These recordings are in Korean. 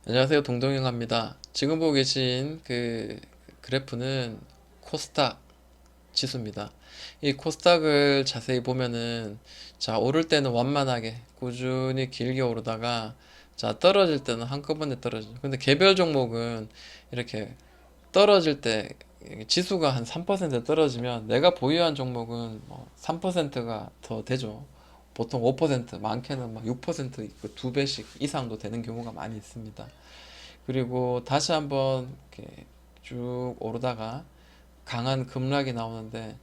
안녕하세요. 동동영화입니다. 지금 보고 계신 그 그래프는 코스닥 지수입니다. 이 코스닥을 자세히 보면은 자, 오를 때는 완만하게 꾸준히 길게 오르다가 자, 떨어질 때는 한꺼번에 떨어지죠. 근데 개별 종목은 이렇게 떨어질 때 지수가 한 3% 떨어지면 내가 보유한 종목은 뭐 3%가 더 되죠. 보통 5%, 많게는 막 6% 있고 두 배씩 이상도 되는 경우가 많이 있습니다. 그리고 다시 한번 이렇게 쭉 오르다가 강한 급락이 나오는데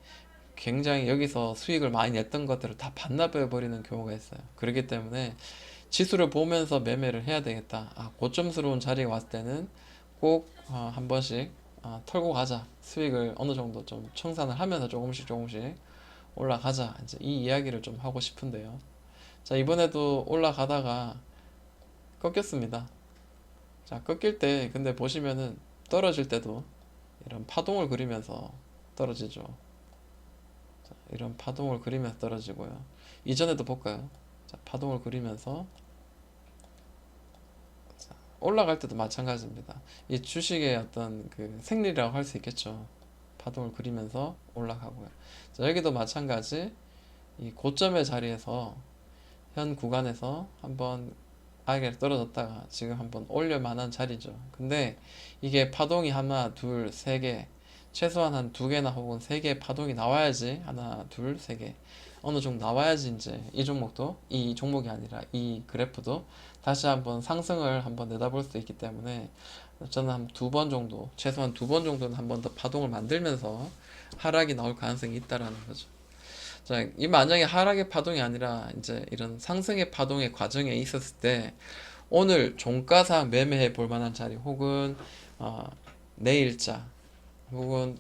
굉장히 여기서 수익을 많이 냈던 것들을 다 반납해 버리는 경우가 있어요. 그렇기 때문에 지수를 보면서 매매를 해야 되겠다. 고점스러운 자리에 왔을 때는 꼭 한 번씩 털고 가자. 수익을 어느 정도 좀 청산을 하면서 조금씩 조금씩 올라가자. 이제 이 이야기를 좀 하고 싶은데요. 자, 이번에도 올라가다가 꺾였습니다. 자, 꺾일 때 근데 보시면은 떨어질 때도 이런 파동을 그리면서 떨어지죠. 자, 이런 파동을 그리면서 떨어지고요. 이전에도 볼까요? 자, 파동을 그리면서 올라갈 때도 마찬가지입니다. 이 주식의 어떤 그 생리라고 할 수 있겠죠. 파동을 그리면서 올라가고요. 자, 여기도 마찬가지 이 고점의 자리에서 현 구간에서 한번 아예 떨어졌다가 지금 한번 올릴 만한 자리죠. 근데 이게 파동이 하나, 둘, 세 개, 최소한 한 두 개나 혹은 세 개의 파동이 나와야지 하나, 둘, 세 개. 어느 정도 나와야지 이제 이 종목도 이 종목이 아니라 이 그래프도 다시 한번 상승을 한번 내다볼 수 있기 때문에 저는 한 두 번 정도, 최소한 두 번 정도는 한 번 더 파동을 만들면서 하락이 나올 가능성이 있다라는 거죠. 자, 이 만약에 하락의 파동이 아니라 이제 이런 상승의 파동의 과정에 있었을 때 오늘 종가상 매매해 볼 만한 자리 혹은 어, 내일자 혹은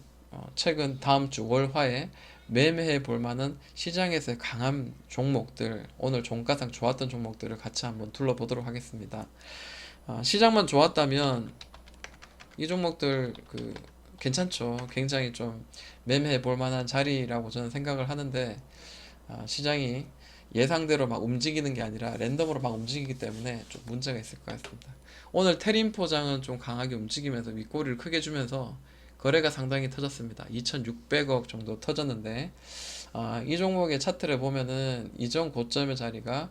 최근 다음 주 월화에 매매해 볼 만한 시장에서의 강한 종목들 오늘 종가상 좋았던 종목들을 같이 한번 둘러보도록 하겠습니다. 시장만 좋았다면 이 종목들 괜찮죠. 굉장히 좀 매매해 볼 만한 자리라고 저는 생각을 하는데 시장이 예상대로 막 움직이는 게 아니라 랜덤으로 막 움직이기 때문에 좀 문제가 있을 것 같습니다. 오늘 테린 포장은 좀 강하게 움직이면서 윗꼬리를 크게 주면서 거래가 상당히 터졌습니다. 2,600억 정도 터졌는데 이 종목의 차트를 보면은 이전 고점의 자리가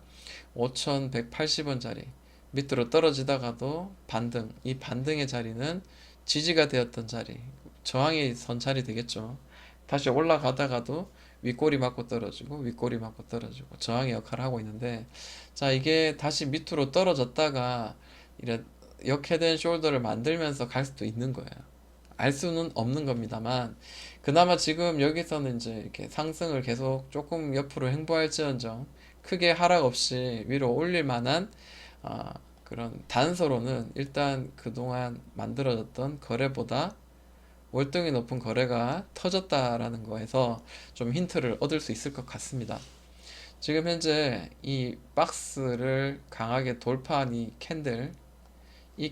5,180원 자리 밑으로 떨어지다가도 반등, 이 반등의 자리는 지지가 되었던 자리, 저항이 선 자리 되겠죠. 다시 올라가다가도 윗꼬리 맞고 떨어지고 윗꼬리 맞고 떨어지고 저항의 역할을 하고 있는데 자, 이게 다시 밑으로 떨어졌다가 이래 역헤드앤 숄더를 만들면서 갈 수도 있는 거예요. 알 수는 없는 겁니다만 그나마 지금 여기서는 이제 이렇게 상승을 계속 조금 옆으로 행보할지언정 크게 하락 없이 위로 올릴 만한 아, 그런 단서로는 일단 그동안 만들어졌던 거래보다 월등히 높은 거래가 터졌다라는 거에서 좀 힌트를 얻을 수 있을 것 같습니다. 지금 현재 이 박스를 강하게 돌파한 이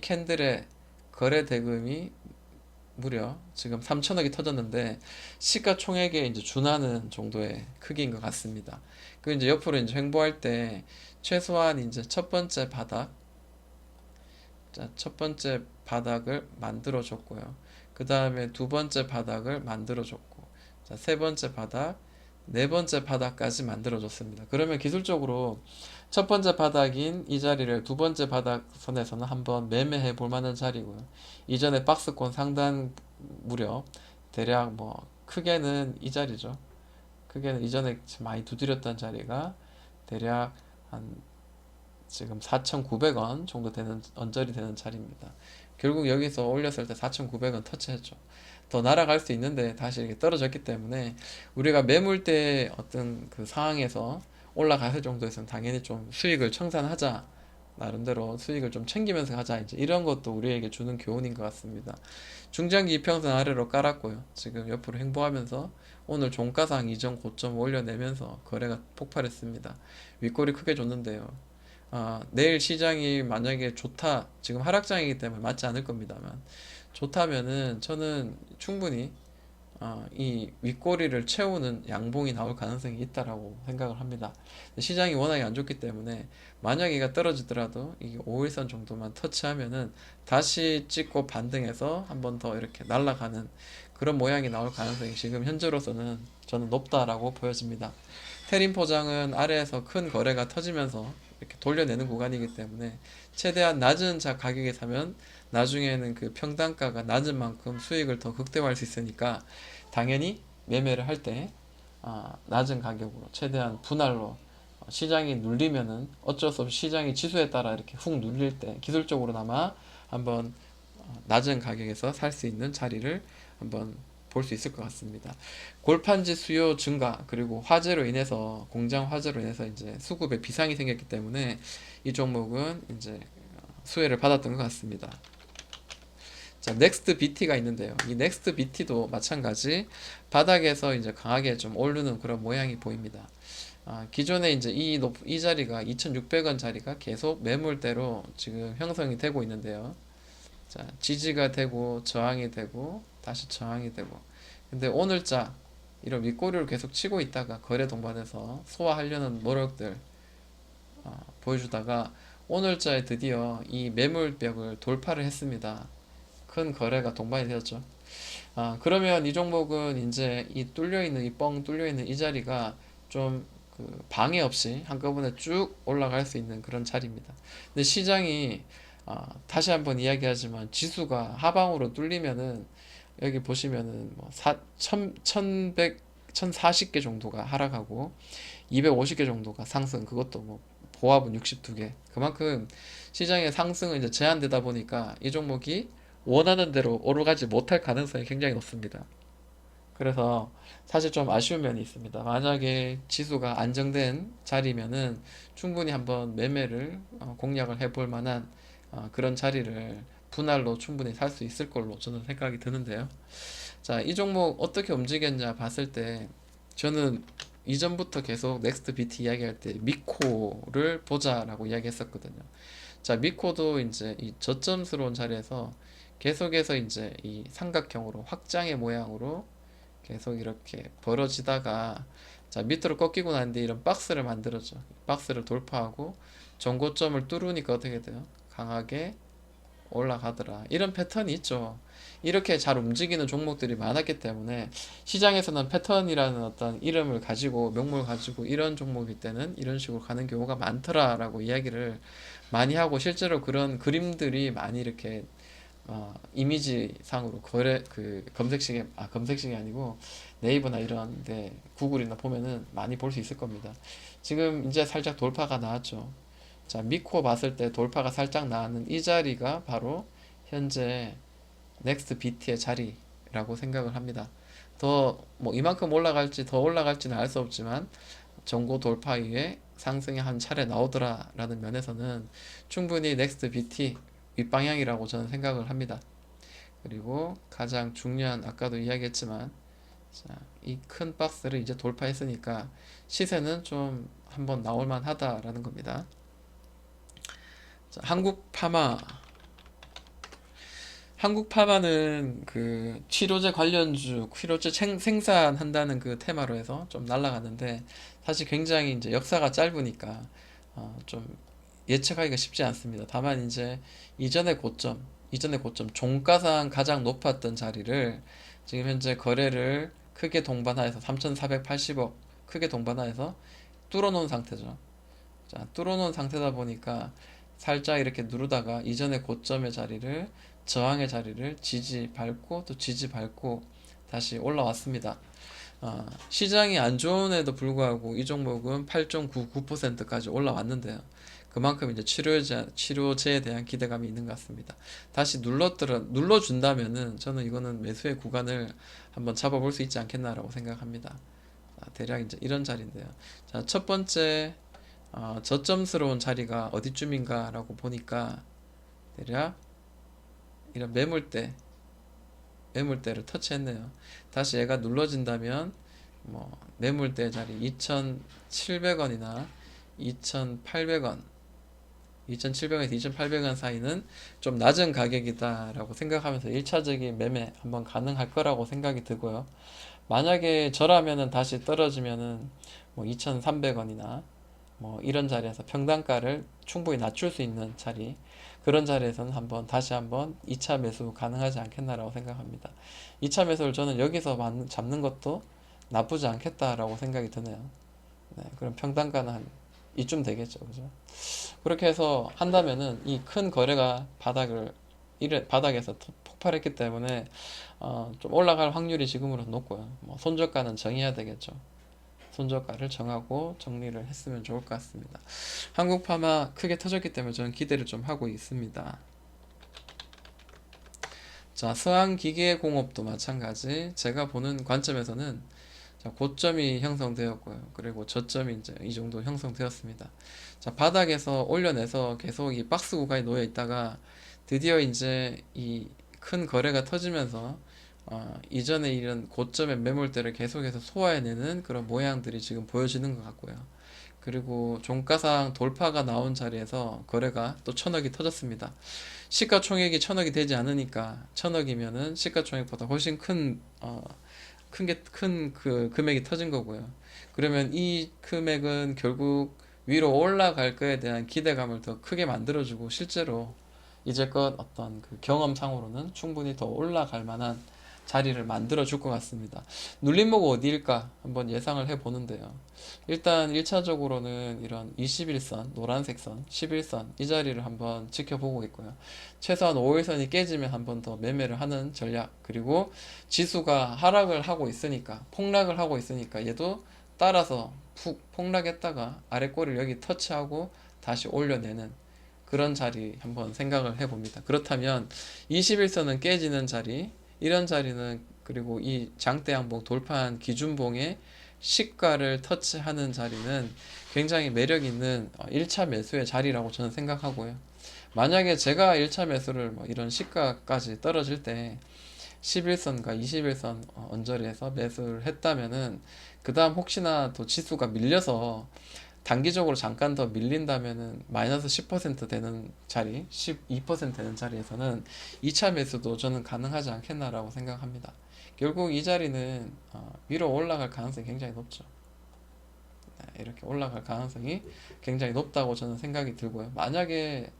캔들의 거래 대금이 무려 지금 3천억이 터졌는데 시가총액에 이제 준하는 정도의 크기인 것 같습니다. 그 이제 옆으로 이제 횡보할 때 최소한 이제 첫 번째 바닥, 자, 첫 번째 바닥을 만들어 줬고요. 그 다음에 두 번째 바닥을 만들어 줬고, 자, 세 번째 바닥, 네 번째 바닥까지 만들어 줬습니다. 그러면 기술적으로 첫 번째 바닥인 이 자리를 두 번째 바닥 선에서는 한번 매매해 볼 만한 자리고요. 이전에 박스권 상단 무렵 대략 뭐 크게는 이 자리죠. 크게는 이전에 많이 두드렸던 자리가 대략 한 지금 4,900원 정도 되는 언저리 되는 자리입니다. 결국 여기서 올렸을 때 4,900원 터치했죠. 더 날아갈 수 있는데 다시 이렇게 떨어졌기 때문에 우리가 매물대 어떤 그 상황에서 올라갔을 정도에서는 당연히 좀 수익을 청산하자. 나름대로 수익을 좀 챙기면서 가자. 이제 이런 것도 우리에게 주는 교훈인 것 같습니다. 중장기 이평선 아래로 깔았고요. 지금 옆으로 행보하면서 오늘 종가상 이전 고점 올려내면서 거래가 폭발했습니다. 윗꼬리 크게 줬는데요. 내일 시장이 만약에 좋다, 지금 하락장이기 때문에 맞지 않을 겁니다만, 좋다면은 저는 충분히 이 윗꼬리를 채우는 양봉이 나올 가능성이 있다라고 생각을 합니다. 시장이 워낙에 안 좋기 때문에 만약 이가 떨어지더라도 이게 5일선 정도만 터치하면은 다시 찍고 반등해서 한번 더 이렇게 날아가는 그런 모양이 나올 가능성이 지금 현재로서는 저는 높다라고 보여집니다. 테린 포장은 아래에서 큰 거래가 터지면서 이렇게 돌려내는 구간이기 때문에 최대한 낮은 가격에 사면 나중에는 그 평단가가 낮은 만큼 수익을 더 극대화할 수 있으니까 당연히 매매를 할 때 낮은 가격으로 최대한 분할로 시장이 눌리면은 어쩔 수 없이 시장이 지수에 따라 이렇게 훅 눌릴 때 기술적으로나마 한번 낮은 가격에서 살 수 있는 자리를 한번 볼 수 있을 것 같습니다. 골판지 수요 증가 그리고 화재로 인해서 공장 화재로 인해서 이제 수급에 비상이 생겼기 때문에 이 종목은 이제 수혜를 받았던 것 같습니다. 자, 넥스트 BT가 있는데요. 이 넥스트 BT도 마찬가지 바닥에서 이제 강하게 좀 오르는 그런 모양이 보입니다. 기존에 이제 이 자리가 2,600원 자리가 계속 매물대로 지금 형성이 되고 있는데요. 자, 지지가 되고 저항이 되고 다시 저항이 되고. 근데 오늘자 이런 윗꼬리를 계속 치고 있다가 거래 동반해서 소화하려는 노력들 보여주다가 오늘자에 드디어 이 매물벽을 돌파를 했습니다. 큰 거래가 동반이 되었죠. 그러면 이 종목은 이제 이 뚫려있는, 이 뻥 뚫려있는 이 자리가 좀 그 방해 없이 한꺼번에 쭉 올라갈 수 있는 그런 자리입니다. 근데 시장이 다시 한번 이야기하지만 지수가 하방으로 뚫리면은 여기 보시면은 뭐 1100, 1040개 정도가 하락하고 250개 정도가 상승, 그것도 뭐 보합은 62개. 그만큼 시장의 상승은 이제 제한되다 보니까 이 종목이 원하는 대로 오르가지 못할 가능성이 굉장히 높습니다. 그래서 사실 좀 아쉬운 면이 있습니다. 만약에 지수가 안정된 자리면은 충분히 한번 매매를 공략을 해볼 만한 그런 자리를 분할로 충분히 살 수 있을 걸로 저는 생각이 드는데요. 자, 이 종목 어떻게 움직였냐 봤을 때 저는 이전부터 계속 넥스트 BT 이야기할 때 미코를 보자라고 이야기했었거든요. 자, 미코도 이제 이 저점스러운 자리에서 계속해서 이제 이 삼각형으로 확장의 모양으로 계속 이렇게 벌어지다가 자, 밑으로 꺾이고 나는데 이런 박스를 만들어줘. 박스를 돌파하고 전고점을 뚫으니까 어떻게 돼요? 강하게 올라가더라. 이런 패턴이 있죠. 이렇게 잘 움직이는 종목들이 많았기 때문에 시장에서는 패턴이라는 어떤 이름을 가지고 명목을 가지고 이런 종목일 때는 이런 식으로 가는 경우가 많더라라고 이야기를 많이 하고 실제로 그런 그림들이 많이 이렇게 이미지상으로 검색식이 아니고 네이버나 이런 데 구글이나 보면은 많이 볼 수 있을 겁니다. 지금 이제 살짝 돌파가 나왔죠. 자, 미코 봤을 때 돌파가 살짝 나는 이 자리가 바로 현재 넥스트 BT의 자리라고 생각을 합니다. 더 뭐 이만큼 올라갈지 더 올라갈지는 알 수 없지만 전고 돌파 이후에 상승이 한 차례 나오더라라는 면에서는 충분히 넥스트 BT 윗방향이라고 저는 생각을 합니다. 그리고 가장 중요한 아까도 이야기했지만 이 큰 박스를 이제 돌파했으니까 시세는 좀 한번 나올 만하다라는 겁니다. 자, 한국파마는 그 치료제 관련주, 치료제 생산한다는 그 테마로 해서 좀 날아갔는데 사실 굉장히 이제 역사가 짧으니까 좀 예측하기가 쉽지 않습니다. 다만 이제 이전의 고점, 종가상 가장 높았던 자리를 지금 현재 거래를 크게 동반하여서 3,480억 크게 동반하여서 뚫어놓은 상태죠. 자, 뚫어놓은 상태다 보니까 살짝 이렇게 누르다가 이전의 고점의 자리를 저항의 자리를 지지 밟고 또 지지 밟고 다시 올라왔습니다. 시장이 안 좋은에도 불구하고 이 종목은 8.99%까지 올라왔는데요. 그만큼 이제 치료제에 대한 기대감이 있는 것 같습니다. 다시 눌러준다면은 저는 이거는 매수의 구간을 한번 잡아볼 수 있지 않겠나라고 생각합니다. 대략 이제 이런 자리인데요. 자, 첫 번째 저점스러운 자리가 어디쯤인가라고 보니까 대략 이런 매물대를 터치했네요. 다시 얘가 눌러진다면 뭐 매물대 자리 2,700원이나 2,800원 2,700원에서 2,800원 사이는 좀 낮은 가격이다라고 생각하면서 1차적인 매매 한번 가능할 거라고 생각이 들고요. 만약에 저라면은 다시 떨어지면은 뭐 2,300원이나 뭐 이런 자리에서 평단가를 충분히 낮출 수 있는 자리, 그런 자리에서는 다시 한번 2차 매수 가능하지 않겠나라고 생각합니다. 2차 매수를 저는 여기서 잡는 것도 나쁘지 않겠다라고 생각이 드네요. 네, 그럼 평단가는 한 이쯤 되겠죠, 그죠? 그렇게 해서 한다면은 이 큰 거래가 바닥에서 폭발했기 때문에 좀 올라갈 확률이 지금으로 높고요. 뭐 손절가는 정해야 되겠죠. 손절가를 정하고 정리를 했으면 좋을 것 같습니다. 한국파마 크게 터졌기 때문에 저는 기대를 좀 하고 있습니다. 자, 서한기계공업도 마찬가지. 제가 보는 관점에서는 자, 고점이 형성되었고요. 그리고 저점이 이제 이 정도 형성되었습니다. 자, 바닥에서 올려내서 계속 이 박스 구간에 놓여 있다가 드디어 이제 이 큰 거래가 터지면서 이전에 이런 고점의 매물대를 계속해서 소화해내는 그런 모양들이 지금 보여지는 것 같고요. 그리고 종가상 돌파가 나온 자리에서 거래가 또 천억이 터졌습니다. 시가총액이 천억이 되지 않으니까 천억이면은 시가총액보다 훨씬 큰 그 금액이 터진 거고요. 그러면 이 금액은 결국 위로 올라갈 거에 대한 기대감을 더 크게 만들어주고 실제로 이제껏 어떤 그 경험상으로는 충분히 더 올라갈 만한 자리를 만들어 줄 것 같습니다. 눌림목은 어디일까 한번 예상을 해 보는데요. 일단 1차적으로는 이런 21선, 노란색 선, 11선 이 자리를 한번 지켜보고 있고요. 최소한 5일선이 깨지면 한번 더 매매를 하는 전략, 그리고 지수가 하락을 하고 있으니까, 폭락을 하고 있으니까 얘도 따라서 푹 폭락했다가 아래 꼬리를 여기 터치하고 다시 올려내는 그런 자리 한번 생각을 해봅니다. 그렇다면 21선은 깨지는 자리, 이런 자리는, 그리고 이 장대 양봉 돌파한 기준봉의 시가를 터치하는 자리는 굉장히 매력 있는 1차 매수의 자리라고 저는 생각하고요. 만약에 제가 1차 매수를 뭐 이런 시가까지 떨어질 때 11선과 21선 언저리에서 매수를 했다면은 그 다음 혹시나 또 지수가 밀려서 단기적으로 잠깐 더 밀린다면은 마이너스 10% 되는 자리, 12% 되는 자리에서는 2차 매수도 저는 가능하지 않겠나라고 생각합니다. 결국 이 자리는 위로 올라갈 가능성이 굉장히 높죠. 네, 이렇게 올라갈 가능성이 굉장히 높다고 저는 생각이 들고요. 만약에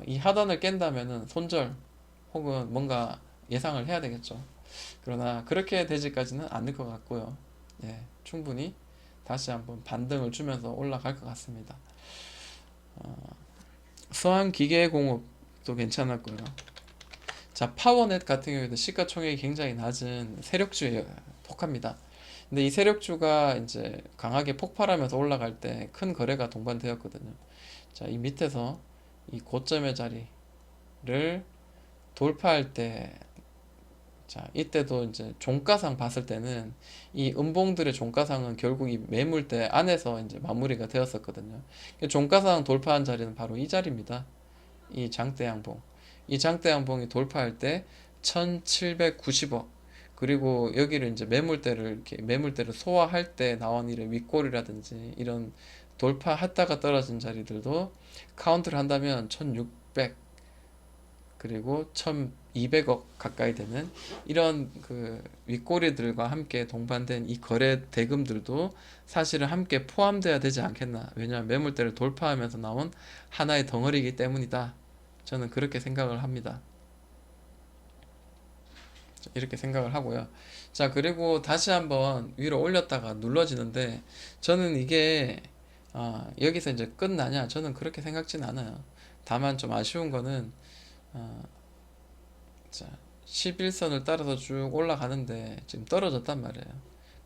이 하단을 깬다면은 손절 혹은 뭔가 예상을 해야 되겠죠. 그러나 그렇게 되지까지는 않을 것 같고요. 예, 충분히 다시 한번 반등을 주면서 올라갈 것 같습니다. 서한기계공업도 괜찮았고요. 자, 파워넷 같은 경우에도 시가총액이 굉장히 낮은 세력주에 속합니다. 근데 이 세력주가 이제 강하게 폭발하면서 올라갈 때 큰 거래가 동반되었거든요. 자, 이 밑에서 이 고점의 자리를 돌파할 때, 자, 이때도 이제 종가상 봤을 때는 이 음봉들의 종가상은 결국 이 매물대 안에서 이제 마무리가 되었었거든요. 종가상 돌파한 자리는 바로 이 자리입니다. 이 장대 양봉. 이 장대 양봉이 돌파할 때 1790억. 그리고 여기를 이제 매물대를 소화할 때 나온 이런 윗골이라든지 이런 돌파했다가 떨어진 자리들도 카운트를 한다면 1600, 그리고 1200억 가까이 되는 이런 그 윗꼬리들과 함께 동반된 이 거래 대금들도 사실은 함께 포함돼야 되지 않겠나. 왜냐하면 매물대를 돌파하면서 나온 하나의 덩어리이기 때문이다. 저는 그렇게 생각을 합니다. 이렇게 생각을 하고요. 자, 그리고 다시 한번 위로 올렸다가 눌러지는데 저는 이게 여기서 이제 끝나냐? 저는 그렇게 생각진 않아요. 다만 좀 아쉬운 거는 어, 자, 11선을 따라서 쭉 올라가는데 지금 떨어졌단 말이에요.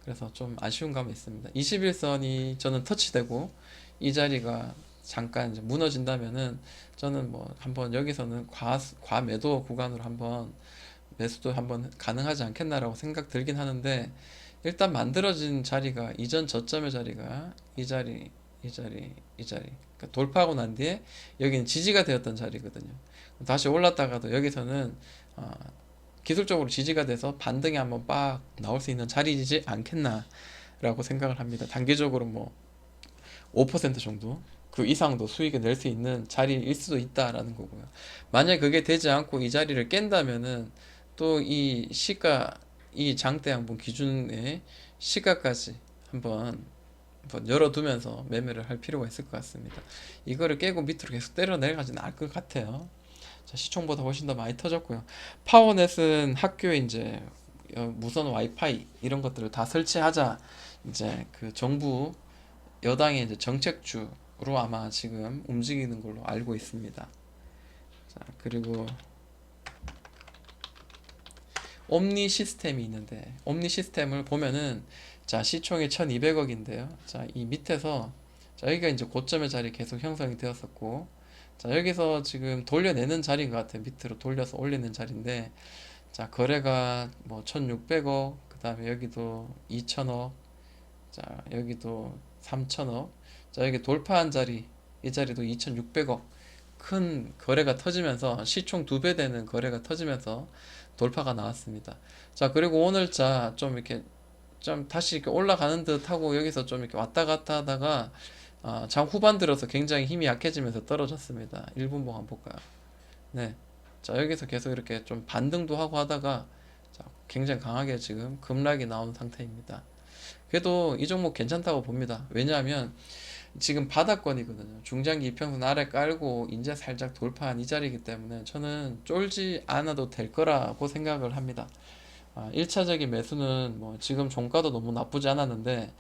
그래서 좀 아쉬운 감이 있습니다. 21선이 저는 터치되고 이 자리가 잠깐 이제 무너진다면은 저는 뭐 한번 여기서는 과매도 구간으로 한번 매수도 한번 가능하지 않겠나라고 생각 들긴 하는데, 일단 만들어진 자리가 이전 저점의 자리가 이 자리 그러니까 돌파하고 난 뒤에 여기는 지지가 되었던 자리거든요. 다시 올랐다가도 여기서는 어, 기술적으로 지지가 돼서 반등이 한번 빡 나올 수 있는 자리이지 않겠나라고 생각을 합니다. 단기적으로 뭐 5% 정도 그 이상도 수익을 낼 수 있는 자리일 수도 있다라는 거고요. 만약 그게 되지 않고 이 자리를 깬다면은 또 이 시가 이 장대 양분 기준의 시가까지 한번 열어두면서 매매를 할 필요가 있을 것 같습니다. 이거를 깨고 밑으로 계속 때려 내려가지는 않을 것 같아요. 자, 시총보다 훨씬 더 많이 터졌고요. 파워넷은 학교에 이제 무선 와이파이 이런 것들을 다 설치하자 이제 그 정부 여당의 이제 정책주로 아마 지금 움직이는 걸로 알고 있습니다. 자, 그리고 옴니 시스템이 있는데 옴니 시스템을 보면은 자, 시총이 1200억인데요. 자, 이 밑에서 자, 여기가 이제 고점의 자리 계속 형성이 되었었고 자, 여기서 지금 돌려내는 자리인 것 같아요. 밑으로 돌려서 올리는 자리인데 자, 거래가 뭐 1600억, 그 다음에 여기도 2000억, 자, 여기도 3000억, 자, 여기 돌파한 자리, 이 자리도 2600억. 큰 거래가 터지면서 시총 2배 되는 거래가 터지면서 돌파가 나왔습니다. 자, 그리고 오늘자 좀 이렇게 좀 다시 이렇게 올라가는 듯 하고 여기서 좀 이렇게 왔다 갔다 하다가 장 후반 들어서 굉장히 힘이 약해지면서 떨어졌습니다. 1분봉 한번 볼까요? 네. 자, 여기서 계속 이렇게 좀 반등도 하고 하다가 자, 굉장히 강하게 지금 급락이 나온 상태입니다. 그래도 이 종목 괜찮다고 봅니다. 왜냐하면 지금 바닥권이거든요. 중장기 이평선 아래 깔고 이제 살짝 돌파한 이 자리이기 때문에 저는 쫄지 않아도 될 거라고 생각을 합니다. 1차적인 매수는 뭐 지금 종가도 너무 나쁘지 않았는데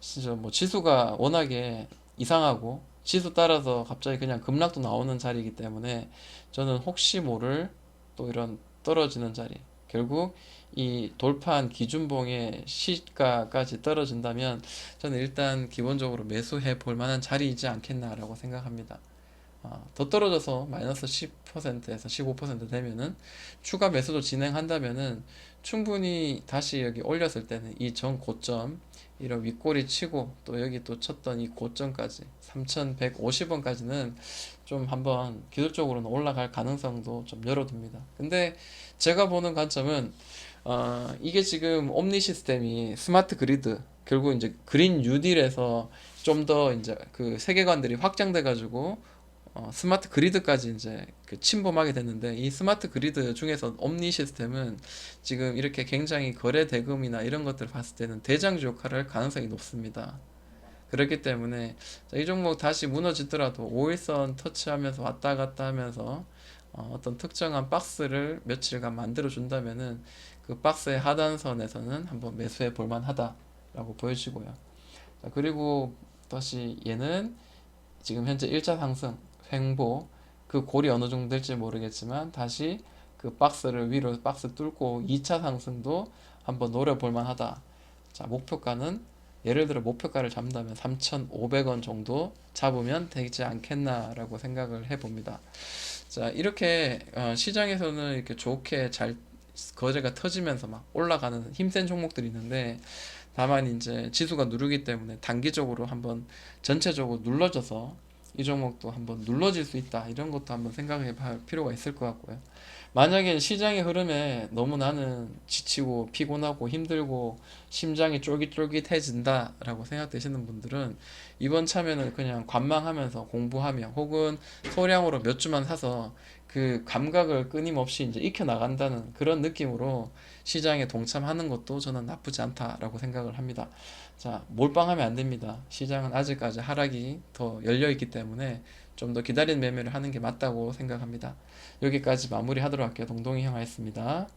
진짜 뭐 지수가 워낙에 이상하고 지수 따라서 갑자기 그냥 급락도 나오는 자리이기 때문에 저는 혹시 모를 또 이런 떨어지는 자리 결국 이 돌파한 기준봉의 시가까지 떨어진다면 저는 일단 기본적으로 매수해 볼 만한 자리이지 않겠나라고 생각합니다. 더 떨어져서 마이너스 10%에서 15% 되면은 추가 매수도 진행한다면은 충분히 다시 여기 올렸을 때는 이 전 고점 이런 윗꼬리 치고 또 여기 또 쳤던 이 고점까지 3150원까지는 좀 한번 기술적으로는 올라갈 가능성도 좀 열어둡니다. 근데 제가 보는 관점은 이게 지금 옴니 시스템이 스마트 그리드 결국 이제 그린 뉴딜에서 좀 더 이제 그 세계관들이 확장돼 가지고 스마트 그리드까지 이제 그 침범하게 됐는데 이 스마트 그리드 중에서 옴니 시스템은 지금 이렇게 굉장히 거래 대금이나 이런 것들을 봤을 때는 대장주 역할을 할 가능성이 높습니다. 그렇기 때문에 이 종목 다시 무너지더라도 5일선 터치하면서 왔다 갔다 하면서 어떤 특정한 박스를 며칠간 만들어 준다면은 그 박스의 하단선에서는 한번 매수해 볼 만하다라고 보여지고요. 자, 그리고 다시 얘는 지금 현재 1차 상승 횡보 그 골이 어느 정도 될지 모르겠지만 다시 그 박스를 위로 박스 뚫고 2차 상승도 한번 노려볼 만하다. 자, 목표가는 예를 들어 목표가를 잡는다면 3,500원 정도 잡으면 되지 않겠나라고 생각을 해봅니다. 자, 이렇게 시장에서는 이렇게 좋게 잘 거래가 터지면서 막 올라가는 힘센 종목들이 있는데 다만 이제 지수가 누르기 때문에 단기적으로 한번 전체적으로 눌러져서 이 종목도 한번 눌러질 수 있다 이런 것도 한번 생각해 볼 필요가 있을 것 같고요. 만약에 시장의 흐름에 너무 나는 지치고 피곤하고 힘들고 심장이 쫄깃쫄깃해진다 라고 생각되시는 분들은 이번 참여는 그냥 관망하면서 공부하며 혹은 소량으로 몇 주만 사서 그 감각을 끊임없이 이제 익혀 나간다는 그런 느낌으로 시장에 동참하는 것도 저는 나쁘지 않다라고 생각을 합니다. 자, 몰빵하면 안 됩니다. 시장은 아직까지 하락이 더 열려 있기 때문에 좀 더 기다리는 매매를 하는 게 맞다고 생각합니다. 여기까지 마무리하도록 할게요. 동동이 형하였습니다.